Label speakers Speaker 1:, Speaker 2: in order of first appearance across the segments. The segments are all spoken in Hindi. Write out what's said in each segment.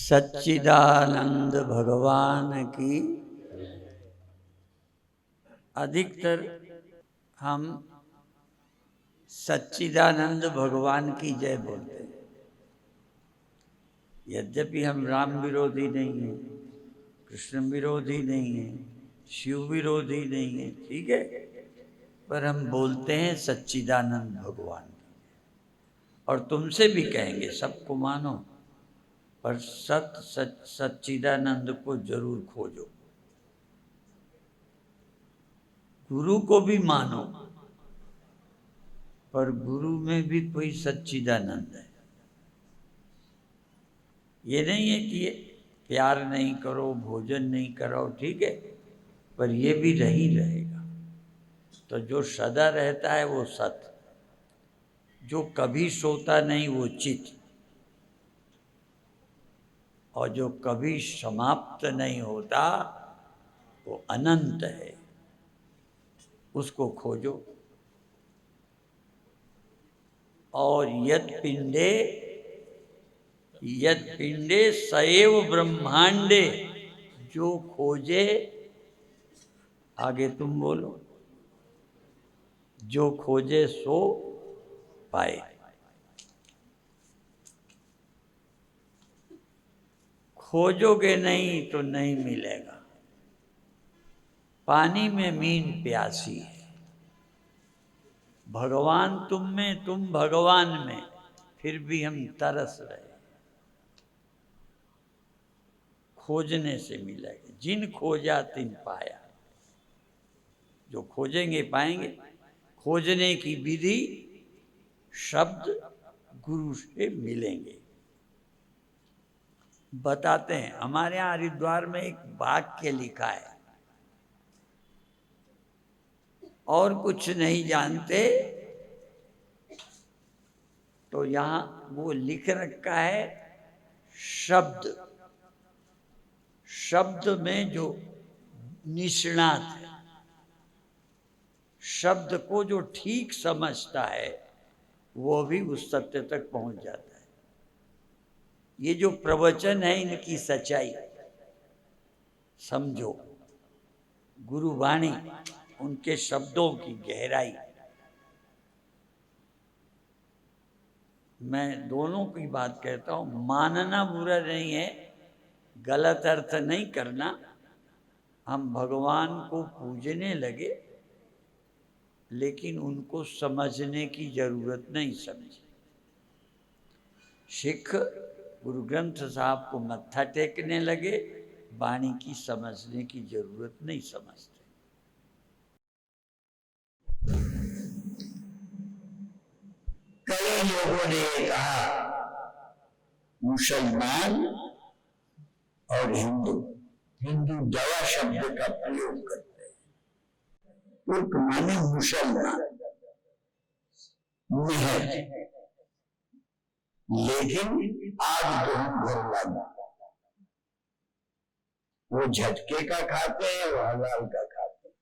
Speaker 1: सच्चिदानंद भगवान की। अधिकतर हम सच्चिदानंद भगवान की जय बोलते हैं। यद्यपि हम राम विरोधी नहीं हैं, कृष्ण विरोधी नहीं हैं, शिव विरोधी नहीं हैं, ठीक है, पर हम बोलते हैं सच्चिदानंद भगवान की। और तुमसे भी कहेंगे, सबको मानो, पर सच्चिदानंद को जरूर खोजो। गुरु को भी मानो, पर गुरु में भी कोई सच्चिदानंद है। ये नहीं है कि ये प्यार नहीं करो, भोजन नहीं करो, ठीक है, पर ये भी रही रहेगा। तो जो सदा रहता है वो सत, जो कभी सोता नहीं वो चित, और जो कभी समाप्त नहीं होता वो अनंत है। उसको खोजो। और यद पिंडे सएव ब्रह्मांडे, जो खोजे, आगे तुम बोलो, जो खोजे सो पाए। खोजोगे नहीं तो नहीं मिलेगा। पानी में मीन प्यासी है, भगवान तुम में, तुम भगवान में, फिर भी हम तरस रहे। खोजने से मिलेगा। जिन खोजा तिन पाया। जो खोजेंगे पाएंगे। खोजने की विधि शब्द गुरु से मिलेंगे। बताते हैं, हमारे यहाँ हरिद्वार में एक वाक्य लिखा है, और कुछ नहीं जानते तो यहां वो लिख रखा है, शब्द। शब्द में जो निष्णात है, शब्द को जो ठीक समझता है, वो भी उस सत्य तक पहुंच जाता है। ये जो प्रवचन है, इनकी सच्चाई समझो। गुरुवाणी, उनके शब्दों की गहराई। मैं दोनों की बात कहता हूं। मानना बुरा नहीं है, गलत अर्थ नहीं करना। हम भगवान को पूजने लगे, लेकिन उनको समझने की जरूरत नहीं समझी। सिख गुरु ग्रंथ साहब को मत्था टेकने लगे, वाणी की समझने की जरूरत नहीं समझते। कई लोगों ने कहा मुसलमान और हिंदू, हिंदू दवा शब्द का प्रयोग करते हैं। तुर्क माने मुसलमान, मेहर, लेकिन आग तो हम घर लाना। वो झटके का खाते हैं, वो हलाल का खाते हैं।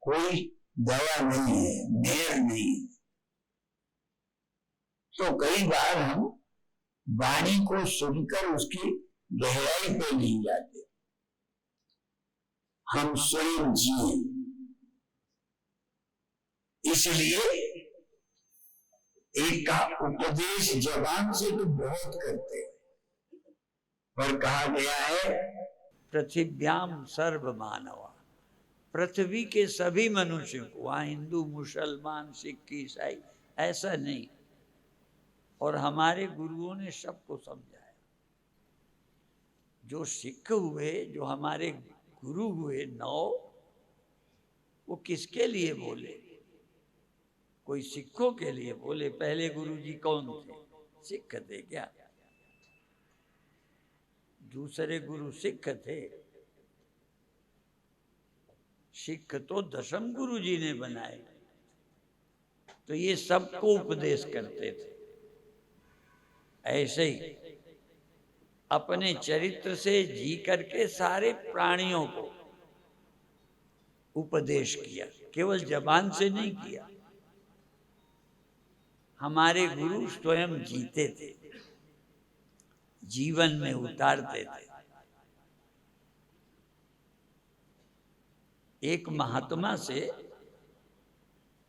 Speaker 1: कोई दया नहीं है, मेहर नहीं है। तो कई बार हम वाणी को सुनकर उसकी गहराई पे नहीं जाते। हम स्वयं जिए, इसलिए एक का उपदेश जबान से तो बहुत करते हैं, पर कहा गया है पृथिव्याम सर्व मानवा, पृथ्वी के सभी मनुष्यों को। वहां हिंदू, मुसलमान, सिख, ईसाई ऐसा नहीं। और हमारे गुरुओं ने सबको समझाया। जो सिख हुए, जो हमारे गुरु हुए 9, वो किसके लिए बोले? कोई सिखों के लिए बोले। पहले गुरु जी कौन थे? सिख थे क्या? दूसरे गुरु सिख थे? सिख तो दशम गुरु जी ने बनाए। तो ये सबको उपदेश करते थे। ऐसे ही अपने चरित्र से जी करके सारे प्राणियों को उपदेश किया, केवल जबान से नहीं किया। हमारे गुरु स्वयं जीते थे, जीवन में उतारते थे। एक महात्मा से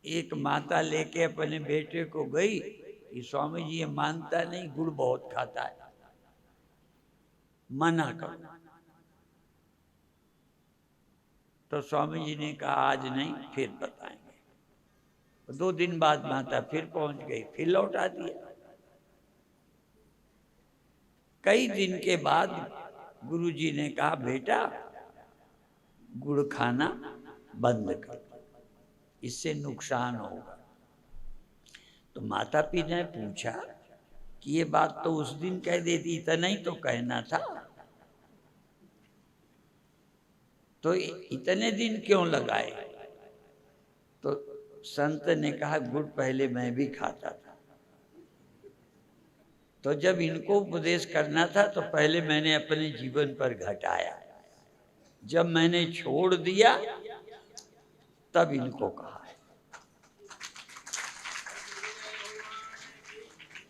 Speaker 1: एक माता लेके अपने बेटे को गई कि स्वामी जी ये मानता नहीं, गुड़ बहुत खाता है, मना करो। तो स्वामी जी ने कहा आज नहीं, फिर बताएंगे। 2 दिन बाद माता फिर पहुंच गई, फिर लौटा दिया। कई दिन के बाद गुरुजी ने कहा बेटा गुड़ खाना बंद कर, इससे नुकसान होगा। तो माता पिता ने पूछा कि ये बात तो उस दिन कह देती, इतना ही तो कहना था, तो इतने दिन क्यों लगाए? तो संत ने कहा गुड़ पहले मैं भी खाता था, तो जब इनको उपदेश करना था तो पहले मैंने अपने जीवन पर घटाया, जब मैंने छोड़ दिया तब इनको कहा है।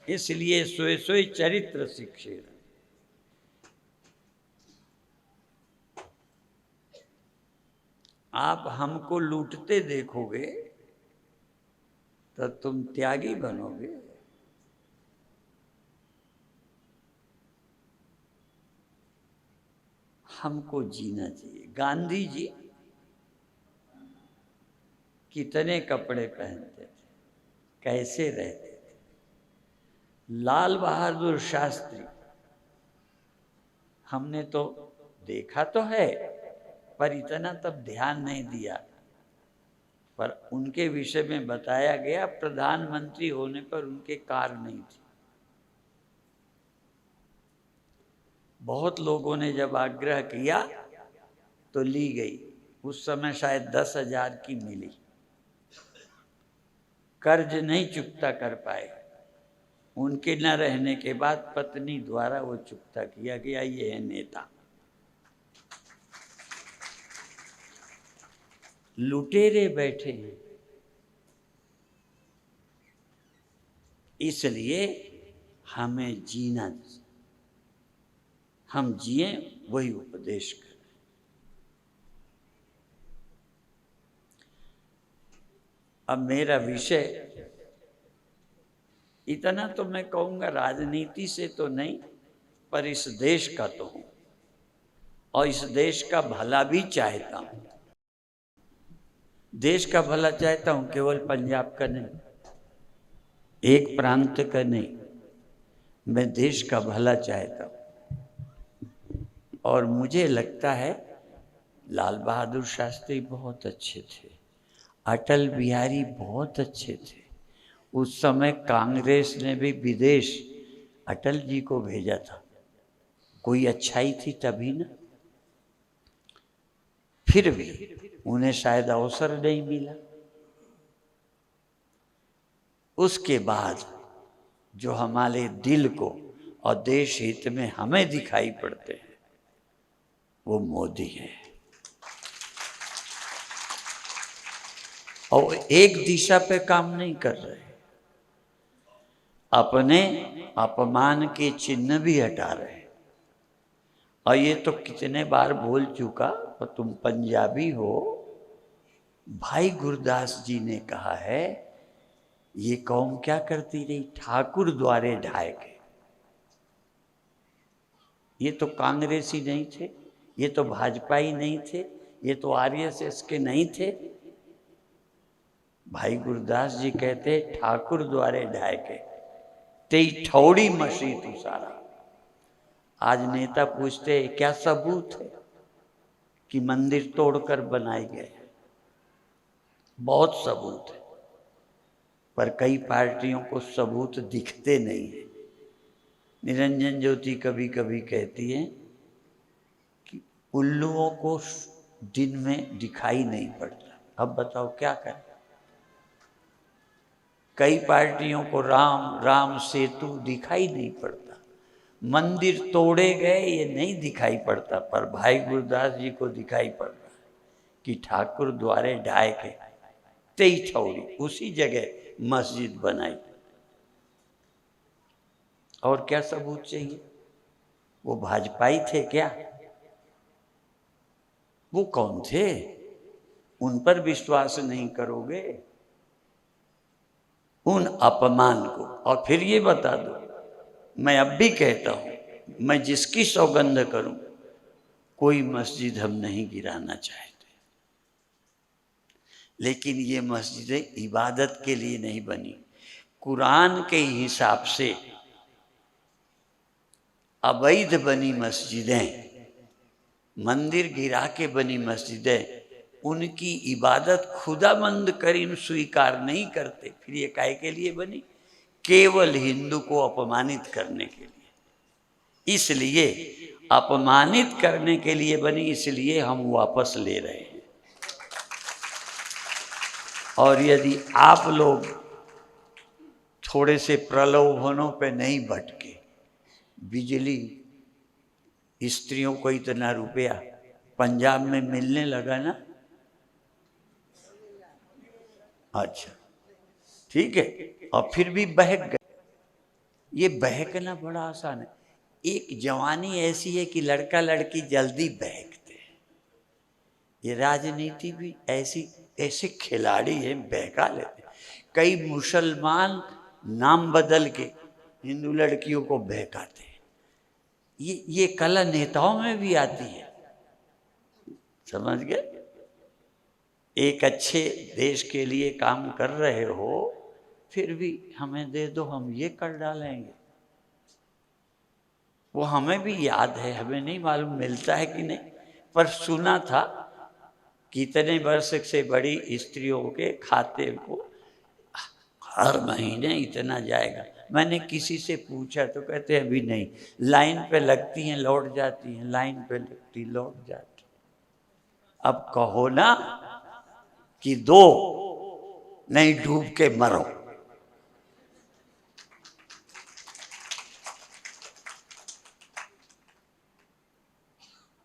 Speaker 1: इसलिए सोए सोए चरित्र शिक्षे। आप हमको लूटते देखोगे तो तुम त्यागी बनोगे। हमको जीना चाहिए। गांधी जी कितने कपड़े पहनते थे, कैसे रहते थे। लाल बहादुर शास्त्री हमने तो देखा तो है, पर इतना तब ध्यान नहीं दिया। पर उनके विषय में बताया गया प्रधानमंत्री होने पर उनके कार नहीं थी। बहुत लोगों ने जब आग्रह किया तो ली गई। उस समय शायद 10,000 की मिली। कर्ज नहीं चुकता कर पाए। उनके न रहने के बाद पत्नी द्वारा वो चुकता किया गया। ये है नेता। लुटेरे बैठे हैं, इसलिए हमें जीना, हम जिए वही उपदेश करें। अब मेरा विषय इतना तो मैं कहूँगा राजनीति से तो नहीं, पर इस देश का तो हूँ और इस देश का भला भी चाहता हूँ। देश का भला चाहता हूँ, केवल पंजाब का नहीं, एक प्रांत का नहीं, मैं देश का भला चाहता हूँ। और मुझे लगता है लाल बहादुर शास्त्री बहुत अच्छे थे, अटल बिहारी बहुत अच्छे थे। उस समय कांग्रेस ने भी विदेश अटल जी को भेजा था, कोई अच्छाई थी तभी ना। फिर भी उन्हें शायद अवसर नहीं मिला। उसके बाद जो हमारे दिल को और देश हित में हमें दिखाई पड़ते हैं वो मोदी है। और एक दिशा पे काम नहीं कर रहे, अपने अपमान के चिन्ह भी हटा रहे। और ये तो कितने बार बोल चुका, और तुम पंजाबी हो। भाई गुरदास जी ने कहा है ये कौम क्या करती रही, ठाकुर द्वारे ढाए के। ये तो कांग्रेसी नहीं थे, ये तो भाजपा ही नहीं थे, ये तो आरएसएस के नहीं थे। भाई गुरदास जी कहते ठाकुर द्वारे ढाए के तेई ठौड़ी मसी तू सारा। आज नेता पूछते क्या सबूत है कि मंदिर तोड़कर बनाए गए? बहुत सबूत है, पर कई पार्टियों को सबूत दिखते नहीं है। निरंजन ज्योति कभी कभी कहती है कि उल्लुओं को दिन में दिखाई नहीं पड़ता। अब बताओ क्या करें? कई पार्टियों को राम राम सेतु दिखाई नहीं पड़ता, मंदिर तोड़े गए ये नहीं दिखाई पड़ता, पर भाई गुरदास जी को दिखाई पड़ रहा कि ठाकुर द्वारे ढाए के तेई ठौड़ी उसी जगह मस्जिद बनाई। और क्या सबूत चाहिए? वो भाजपाई थे क्या? वो कौन थे? उन पर विश्वास नहीं करोगे? उन अपमान को। और फिर ये बता दो, मैं अब भी कहता हूं, मैं जिसकी सौगंध करूं, कोई मस्जिद हम नहीं गिराना चाहते, लेकिन ये मस्जिदें इबादत के लिए नहीं बनी। कुरान के हिसाब से अवैध बनी मस्जिदें, मंदिर गिरा के बनी मस्जिदें, उनकी इबादत खुदाबंद करीम स्वीकार नहीं करते, फिर ये काहे के लिए बनी? केवल हिंदू को अपमानित करने के लिए। इसलिए अपमानित करने के लिए बनी, इसलिए हम वापस ले रहे हैं। और यदि आप लोग थोड़े से प्रलोभनों पे नहीं भटके, बिजली स्त्रियों को इतना रुपया पंजाब में मिलने लगा ना, अच्छा ठीक है, और फिर भी बहक गए। ये बहकना बड़ा आसान है। एक जवानी ऐसी है कि लड़का लड़की जल्दी बहकते हैं। ये राजनीति भी ऐसी, ऐसे खिलाड़ी हैं, बहका लेते हैं। कई मुसलमान नाम बदल के हिंदू लड़कियों को बहकाते हैं। ये कला नेताओं में भी आती है, समझ गए? एक अच्छे देश के लिए काम कर रहे हो, फिर भी हमें दे दो, हम ये कर डालेंगे। वो हमें भी याद है, हमें नहीं मालूम मिलता है कि नहीं, पर सुना था कितने वर्ष से बड़ी स्त्रियों के खाते को हर महीने इतना जाएगा। मैंने किसी से पूछा तो कहते हैं अभी नहीं, लाइन पे लगती हैं लौट जाती हैं, लाइन पे लगती लौट जाती। अब कहो ना कि दो, नहीं डूब के मरो।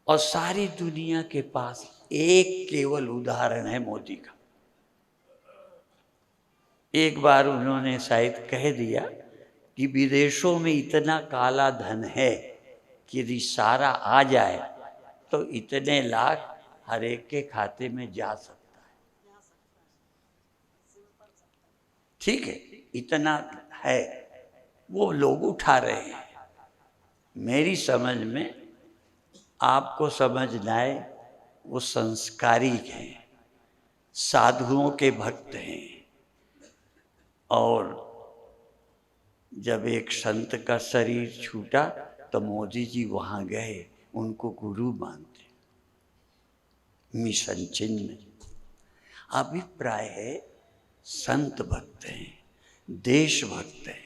Speaker 1: और सारी दुनिया के पास एक केवल उदाहरण है मोदी का। एक बार उन्होंने शायद कह दिया कि विदेशों में इतना काला धन है कि यदि सारा आ जाए तो इतने लाख हर एक के खाते में जा सकता है। ठीक है, इतना है, वो लोग उठा रहे हैं। मेरी समझ में आपको समझना है, वो संस्कारिक हैं, साधुओं के भक्त हैं। और जब एक संत का शरीर छूटा तो मोदी जी वहां गए, उनको गुरु मानते, मिशन चिन्ह। अभिप्राय है संत भक्त हैं, देशभक्त हैं।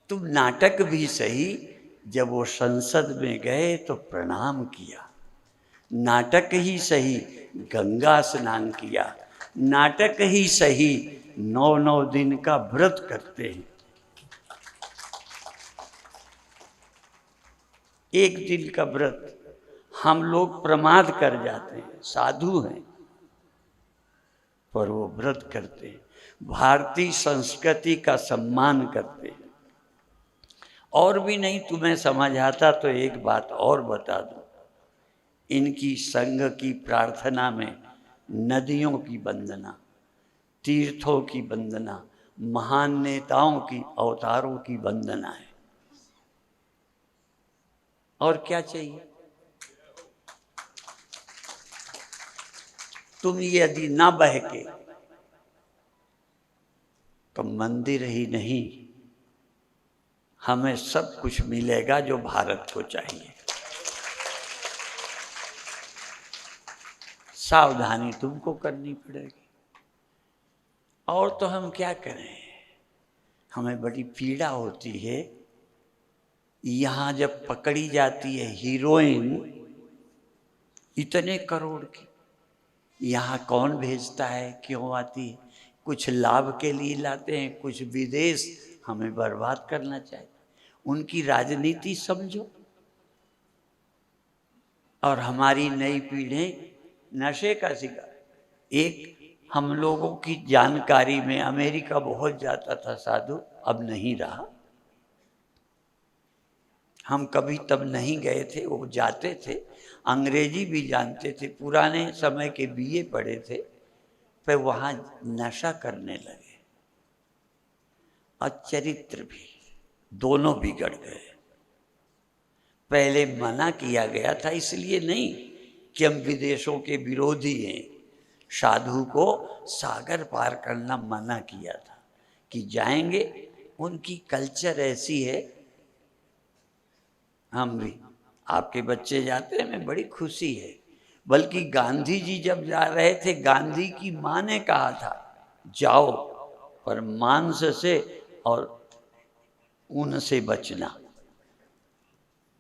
Speaker 1: तुम नाटक भी सही, जब वो संसद में गए तो प्रणाम किया। नाटक ही सही, गंगा स्नान किया। नाटक ही सही, 9 दिन का व्रत करते हैं। एक दिन का व्रत हम लोग प्रमाद कर जाते हैं, साधु हैं पर वो व्रत करते हैं, भारतीय संस्कृति का सम्मान करते हैं। और भी नहीं तुम्हें समझ आता तो एक बात और बता दूं, इनकी संघ की प्रार्थना में नदियों की वंदना, तीर्थों की वंदना, महान नेताओं की, अवतारों की वंदना है। और क्या चाहिए? तुम यदि ना बहके तो मंदिर ही नहीं, हमें सब कुछ मिलेगा जो भारत को चाहिए। सावधानी तुमको करनी पड़ेगी। और तो हम क्या करें, हमें बड़ी पीड़ा होती है। यहाँ जब पकड़ी जाती है हीरोइन इतने करोड़ की, यहाँ कौन भेजता है, क्यों आती है? कुछ लाभ के लिए लाते हैं, कुछ विदेश हमें बर्बाद करना चाहिए। उनकी राजनीति समझो। और हमारी नई पीढ़ी नशे का शिकार। एक हम लोगों की जानकारी में अमेरिका बहुत जाता था साधु, अब नहीं रहा। हम कभी तब नहीं गए थे, वो जाते थे, अंग्रेजी भी जानते थे, पुराने समय के बीए पढ़े थे, पर वहाँ नशा करने लगे और चरित्र भी, दोनों बिगड़ गए। पहले मना किया गया था, इसलिए नहीं कि हम विदेशों के विरोधी हैं। साधु को सागर पार करना मना किया था कि जाएंगे, उनकी कल्चर ऐसी है। हम भी, आपके बच्चे जाते हैं, हमें बड़ी खुशी है। बल्कि गांधी जी जब जा रहे थे, गांधी की माँ ने कहा था जाओ, पर मांस से और ऊन से बचना।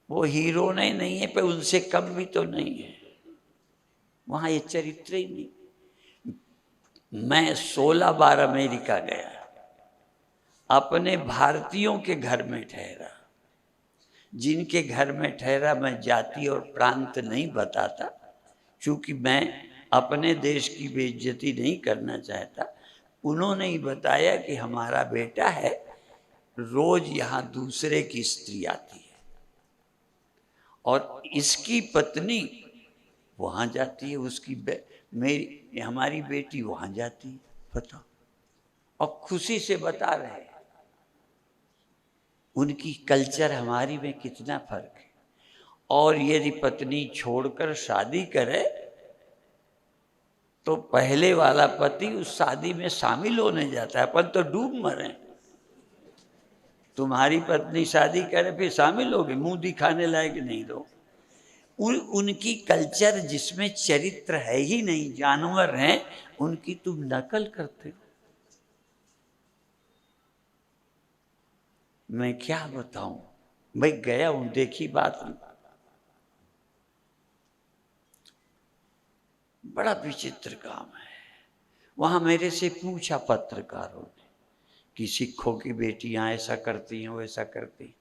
Speaker 1: वो हीरो नहीं है, पर उनसे कम भी तो नहीं है। वहां ये चरित्र ही नहीं। मैं 16 बार अमेरिका गया, अपने भारतीयों के घर में ठहरा। जिनके घर में ठहरा मैं जाति और प्रांत नहीं बताता, क्योंकि मैं अपने देश की बेइज्जती नहीं करना चाहता। उन्होंने ही बताया कि हमारा बेटा है, रोज यहाँ दूसरे की स्त्री आती है और इसकी पत्नी वहाँ जाती है, उसकी मेरी हमारी बेटी वहाँ जाती है। बताओ, और खुशी से बता रहे हैं। उनकी कल्चर हमारी में कितना फर्क है। और यदि पत्नी छोड़कर शादी करे तो पहले वाला पति उस शादी में शामिल होने जाता है, अपन तो डूब मरे। तुम्हारी पत्नी शादी करे फिर शामिल होगे, मुंह दिखाने लायक नहीं दो। उनकी कल्चर जिसमें चरित्र है ही नहीं, जानवर हैं, उनकी तुम नकल करते हो। मैं क्या बताऊं, मैं गया हूं, देखी बात नहीं। बड़ा विचित्र काम है। वहां मेरे से पूछा पत्रकारों ने कि सिखों की बेटियां ऐसा करती हैं, वैसा करती हैं,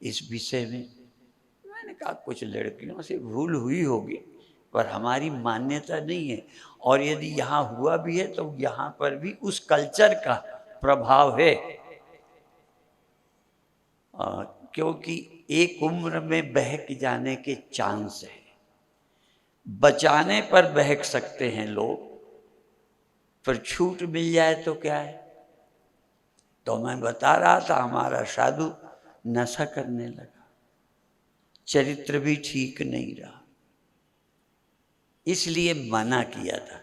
Speaker 1: इस विषय में मैंने कहा कुछ लड़कियों से भूल हुई होगी, पर हमारी मान्यता नहीं है। और यदि यहाँ हुआ भी है तो यहाँ पर भी उस कल्चर का प्रभाव है। क्योंकि एक उम्र में बहक जाने के चांस है। बचाने पर बहक सकते हैं लोग, पर छूट मिल जाए तो क्या है। तो मैं बता रहा था, हमारा साधु नशा करने लगा, चरित्र भी ठीक नहीं रहा, इसलिए मना किया था।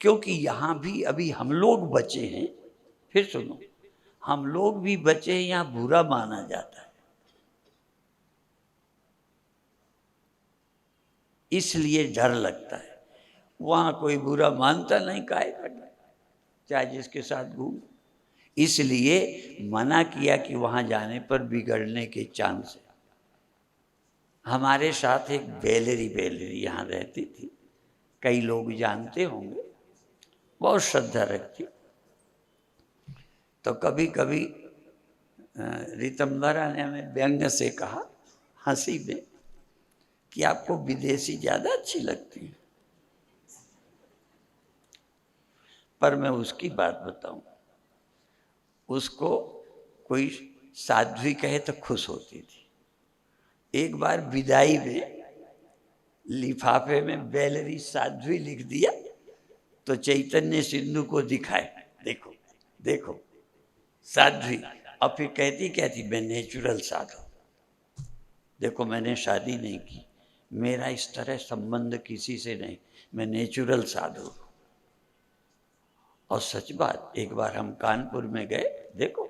Speaker 1: क्योंकि यहाँ भी अभी हम लोग बचे हैं। फिर सुनो, हम लोग भी बचे हैं, यहाँ बुरा माना जाता है, इसलिए डर लगता है। वहाँ कोई बुरा मानता नहीं, काहे करना, चाहे जिसके साथ घूम। इसलिए मना किया कि वहाँ जाने पर बिगड़ने के चांस है। हमारे साथ एक बेलरी यहाँ रहती थी, कई लोग जानते होंगे, बहुत श्रद्धा रखती। तो कभी कभी रितंबरा ने हमें व्यंग्य से कहा, हंसी में, कि आपको विदेशी ज्यादा अच्छी लगती है। पर मैं उसकी बात बताऊं, उसको कोई साध्वी कहे तो खुश होती थी। एक बार विदाई में लिफाफे में बेलरी साध्वी लिख दिया, तो चैतन्य सिंधु को दिखाए, देखो देखो साध्वी। और फिर कहती मैं नेचुरल साधु, देखो मैंने शादी नहीं की, मेरा इस तरह संबंध किसी से नहीं, मैं नेचुरल साधु। और सच बात, एक बार हम कानपुर में गए, देखो,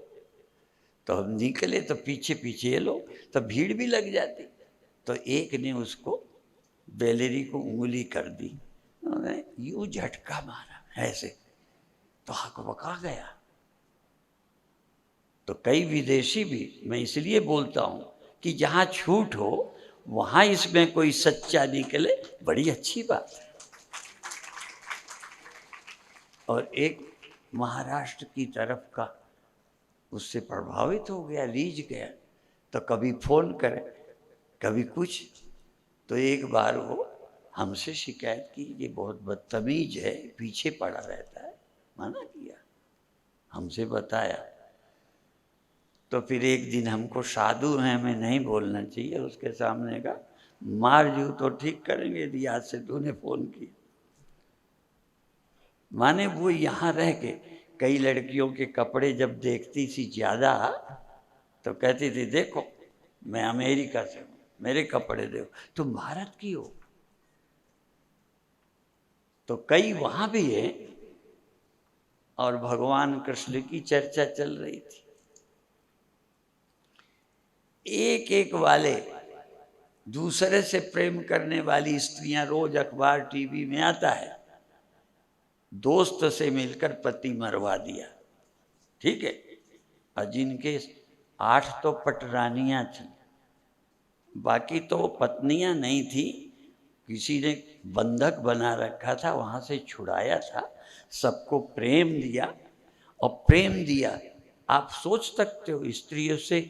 Speaker 1: तो हम निकले तो पीछे पीछे ये लोग, तो भीड़ भी लग जाती। तो एक ने उसको बेलेरी को उंगली कर दी, उन्होंने यूं झटका मारा ऐसे, तो हकबका गया। तो कई विदेशी भी, मैं इसलिए बोलता हूं कि जहां छूट हो वहां इसमें कोई सच्चा निकले, बड़ी अच्छी बात है। और एक महाराष्ट्र की तरफ का उससे प्रभावित हो गया, रीझ गया, तो कभी फोन करे, कभी कुछ। तो एक बार वो हमसे शिकायत की, ये बहुत बदतमीज है, पीछे पड़ा रहता है। मना किया, हमसे बताया। तो फिर एक दिन हमको साधु हैं, हमें नहीं बोलना चाहिए, उसके सामने का मार जू तो ठीक करेंगे यदि आज से तूने फोन किया। माने वो यहाँ रह के कई लड़कियों के कपड़े जब देखती थी ज्यादा, तो कहती थी देखो मैं अमेरिका से हूँ, मेरे कपड़े देखो, तुम भारत की हो। तो कई वहां भी है, और भगवान कृष्ण की चर्चा चल रही थी। एक एक वाले दूसरे से प्रेम करने वाली स्त्रियां, रोज अखबार टीवी में आता है, दोस्त से मिलकर पति मरवा दिया, ठीक है। और जिनके 8 तो पटरानियां थी, बाकी तो पत्नियां नहीं थी, किसी ने बंधक बना रखा था, वहां से छुड़ाया था, सबको प्रेम दिया। और प्रेम दिया, आप सोच सकते हो स्त्रियों से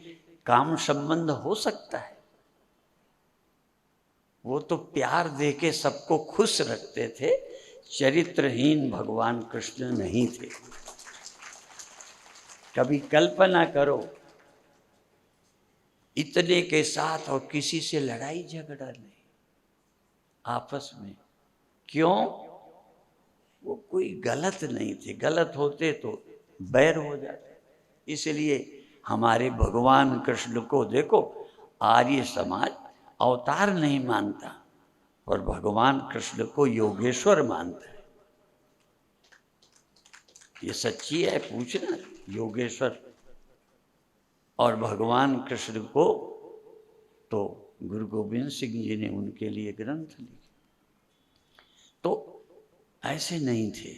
Speaker 1: काम संबंध हो सकता है? वो तो प्यार देके सबको खुश रखते थे। चरित्रहीन भगवान कृष्ण नहीं थे। कभी कल्पना करो, इतने के साथ और किसी से लड़ाई झगड़ा नहीं आपस में। क्यों? वो कोई गलत नहीं थे, गलत होते तो बैर हो जाते। इसलिए हमारे भगवान कृष्ण को देखो, आर्य समाज अवतार नहीं मानता, पर भगवान कृष्ण को योगेश्वर मानता है। ये सच्ची है, पूछना। योगेश्वर और भगवान कृष्ण को तो गुरु गोविंद सिंह जी ने उनके लिए ग्रंथ लिखे। तो ऐसे नहीं थे।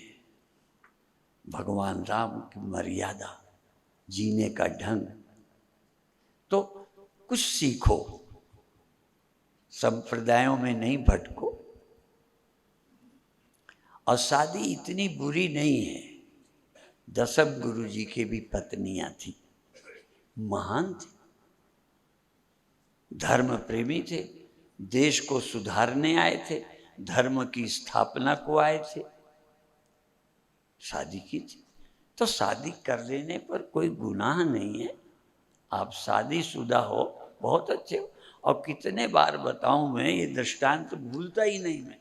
Speaker 1: भगवान राम की मर्यादा, जीने का ढंग, तो कुछ सीखो, संप्रदायों में नहीं भटको। और शादी इतनी बुरी नहीं है। दशम गुरु जी की भी पत्नियां थी, महान थी, धर्म प्रेमी थे, देश को सुधारने आए थे, धर्म की स्थापना को आए थे, शादी की थी। तो शादी कर लेने पर कोई गुनाह नहीं है। आप शादीशुदा हो, बहुत अच्छे हो। और कितने बार बताऊं मैं, ये दृष्टांत भूलता ही नहीं मैं।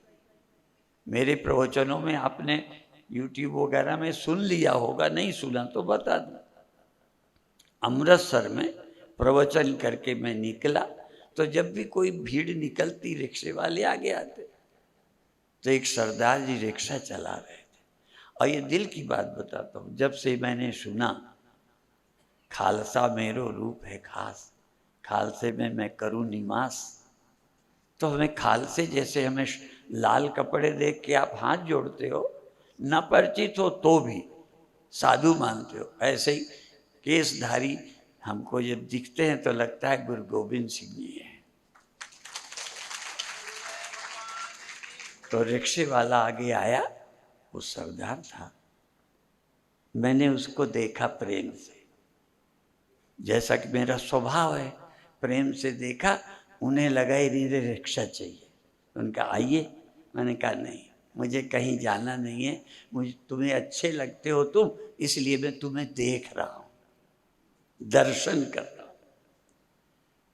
Speaker 1: मेरे प्रवचनों में आपने YouTube वगैरह में सुन लिया होगा, नहीं सुना तो बता दूं। अमृतसर में प्रवचन करके मैं निकला, तो जब भी कोई भीड़ निकलती, रिक्शे वाले आगे आते, तो एक सरदार जी रिक्शा चला रहे थे। और ये दिल की बात बताता हूँ, जब से मैंने सुना खालसा मेरो रूप है खास, खालसे में मैं करूँ निवास, तो हमें खालसे जैसे हमें लाल कपड़े देख के आप हाथ जोड़ते हो, न परिचित हो तो भी साधु मानते हो, ऐसे ही केसधारी हमको जब दिखते हैं तो लगता है गुरु गोविंद सिंह जी हैं। तो रिक्शे वाला आगे आया, वो सरदार था। मैंने उसको देखा प्रेम से, जैसा कि मेरा स्वभाव है, प्रेम से देखा। उन्हें लगा इन्हें रिक्शा चाहिए, उनका आइए। मैंने कहा नहीं, मुझे कहीं जाना नहीं है, मुझे तुम्हें अच्छे लगते हो तुम, इसलिए मैं तुम्हें देख रहा हूँ, दर्शन कर रहा हूँ।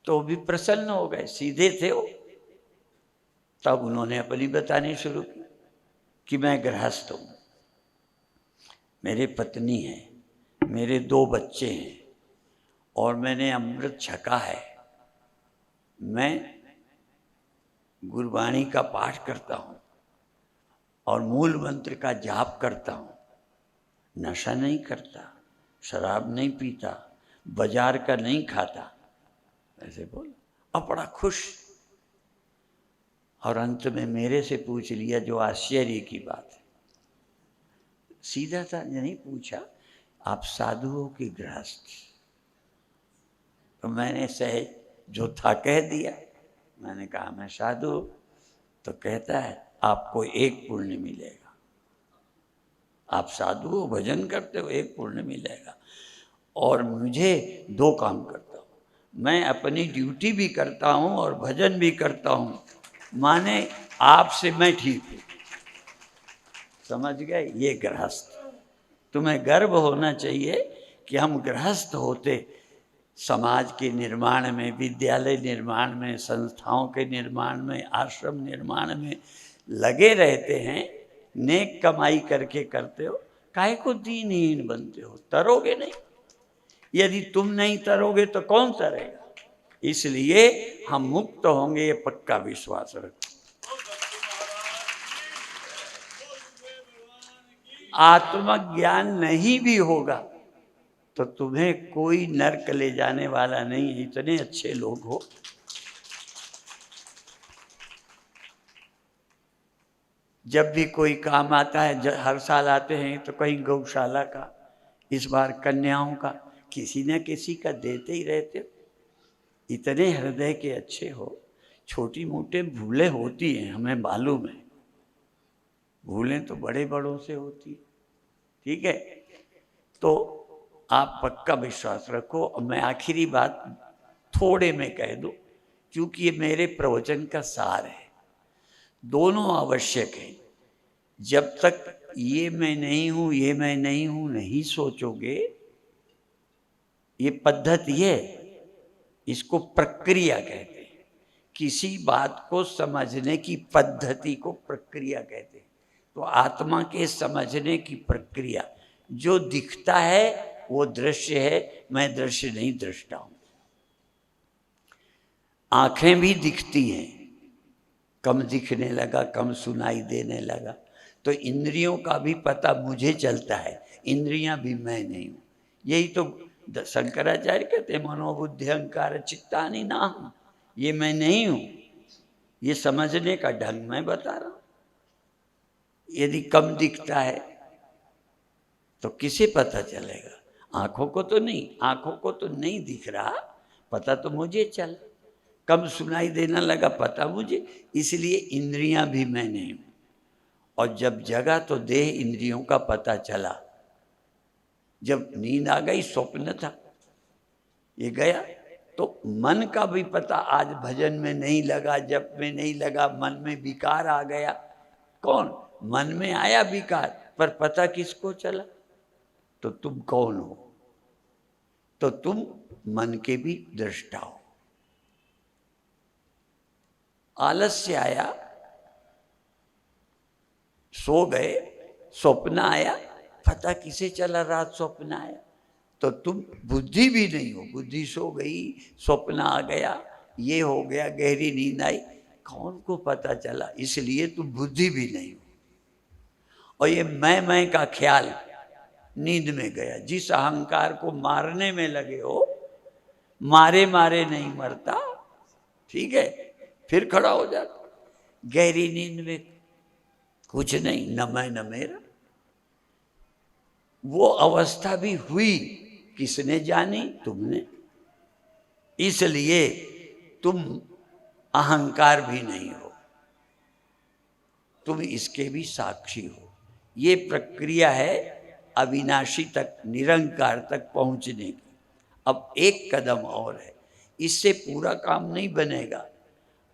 Speaker 1: तो भी प्रसन्न हो गए, सीधे थे वो। तब उन्होंने अपनी बतानी शुरू की कि मैं गृहस्थ हूँ, मेरी पत्नी है, मेरे 2 बच्चे हैं, और मैंने अमृत छका है। मैं गुरबाणी का पाठ करता हूँ और मूल मंत्र का जाप करता हूँ, नशा नहीं करता, शराब नहीं पीता, बाजार का नहीं खाता, ऐसे बोल। अब बड़ा खुश। और अंत में मेरे से पूछ लिया, जो आश्चर्य की बात है, सीधा सा नहीं पूछा, आप साधु हो कि गृहस्थ? तो मैंने सहज जो था कह दिया। मैंने कहा मैं साधु। तो कहता है आपको 1 पुण्य मिलेगा, आप साधु हो, भजन करते हो, 1 पुण्य मिलेगा। और मुझे 2 काम करता हूँ, मैं अपनी ड्यूटी भी करता हूँ और भजन भी करता हूँ, माने आपसे मैं ठीक हूँ। समझ गए? ये गृहस्थ। तुम्हें गर्व होना चाहिए कि हम गृहस्थ होते समाज के निर्माण में, विद्यालय निर्माण में, संस्थाओं के निर्माण में, आश्रम निर्माण में लगे रहते हैं, नेक कमाई करके करते हो, काहे को दीनहीन बनते हो? तरोगे नहीं। यदि तुम नहीं तरोगे तो कौन तरेगा? इसलिए हम मुक्त होंगे, ये पक्का विश्वास रखो। आत्मज्ञान नहीं भी होगा तो तुम्हें कोई नरक ले जाने वाला नहीं है, इतने अच्छे लोग हो। जब भी कोई काम आता है, हर साल आते हैं तो कहीं गौशाला का, इस बार कन्याओं का, किसी न किसी का देते ही रहते हो। इतने हृदय के अच्छे हो। छोटी मोटे भूलें होती हैं, हमें मालूम है, भूलें तो बड़े बड़ों से होती है, ठीक है। तो आप पक्का विश्वास रखो। मैं आखिरी बात थोड़े में कह दूं, क्योंकि ये मेरे प्रवचन का सार है। दोनों आवश्यक है। जब तक ये मैं नहीं हूं, ये मैं नहीं हूं नहीं सोचोगे, ये पद्धति है, इसको प्रक्रिया कहते हैं। किसी बात को समझने की पद्धति को प्रक्रिया कहते हैं। तो आत्मा के समझने की प्रक्रिया, जो दिखता है वो दृश्य है, मैं दृश्य नहीं, दृष्टा हूं। आंखें भी दिखती हैं, कम दिखने लगा, कम सुनाई देने लगा, तो इंद्रियों का भी पता मुझे चलता है, इंद्रियां भी मैं नहीं हूं। यही तो शंकराचार्य कहते हैं, मनोबुद्धि अहंकार चित्तानि नाहम्, ये मैं नहीं हूं। ये समझने का ढंग मैं बता रहा हूं। यदि कम दिखता है तो किसे पता चलेगा? आंखों को तो नहीं, आंखों को तो नहीं दिख रहा, पता तो मुझे चल। कम सुनाई देना लगा, पता मुझे, इसलिए इंद्रियां भी मैं नहीं हूं। और जब जगा तो देह इंद्रियों का पता चला। जब नींद आ गई, स्वप्न था, ये गया, तो मन का भी पता आज भजन में नहीं लगा, जप में नहीं लगा, मन में विकार आ गया। कौन? मन में आया विकार, पर पता किसको चला? तो तुम कौन हो? तो तुम मन के भी दृष्टा हो। आलस्य आया, सो गए, स्वप्न आया, पता किसे चला रात स्वप्न आया? तो तुम बुद्धि भी नहीं हो। बुद्धि सो गई, स्वप्न आ गया, ये हो गया, गहरी नींद आई, कौन को पता चला? इसलिए तुम बुद्धि भी नहीं हो। और ये मैं का ख्याल नींद में गया। जिस अहंकार को मारने में लगे हो, मारे मारे नहीं मरता, ठीक है, फिर खड़ा हो जाता। गहरी नींद में कुछ नहीं, न मैं न मेरा। वो अवस्था भी हुई, किसने जानी? तुमने। इसलिए तुम अहंकार भी नहीं हो, तुम इसके भी साक्षी हो। ये प्रक्रिया है अविनाशी तक, निरंकार तक पहुंचने की। अब एक कदम और है, इससे पूरा काम नहीं बनेगा।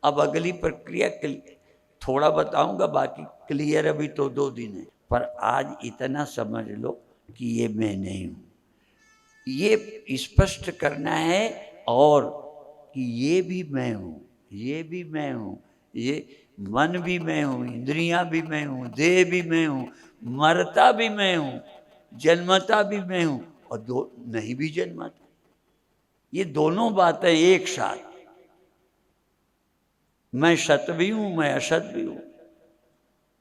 Speaker 1: अब अगली प्रक्रिया थोड़ा बताऊंगा, बाकी क्लियर अभी तो 2 दिन है। पर आज इतना समझ लो कि ये मैं नहीं हूं, ये स्पष्ट करना है। और कि ये भी मैं हूं, ये भी मैं हूं, ये मन भी मैं हूं, इंद्रियां भी मैं हूं, देह भी मैं हूं, मरता भी मैं हूं, जन्मता भी मैं हूं, और नहीं भी जन्मता। ये दोनों बातें एक साथ। मैं सत भी हूं, मैं असत भी हूं।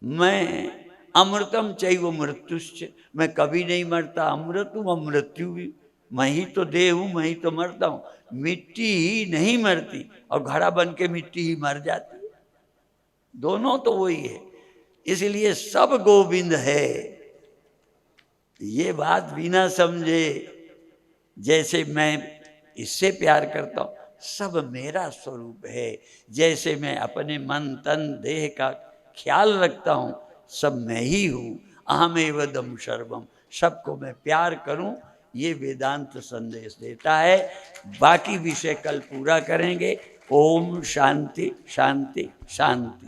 Speaker 1: मैं अमृतम चैव मृत्युश्च, मैं कभी नहीं मरता, अमृत हूं, अमृत्यु भी। मैं ही तो देह हूं, मैं ही तो मरता हूं। मिट्टी ही नहीं मरती और घड़ा बन के मिट्टी ही मर जाती है, दोनों तो वही है। इसलिए सब गोविंद है। ये बात बिना समझे, जैसे मैं इससे प्यार करता हूं, सब मेरा स्वरूप है। जैसे मैं अपने मन तन देह का ख्याल रखता हूं, सब मैं ही हूं। अहमेव दम सर्वम, सबको मैं प्यार करूं, ये वेदांत संदेश देता है। बाकी विषय कल पूरा करेंगे। ओम शांति शांति शांति।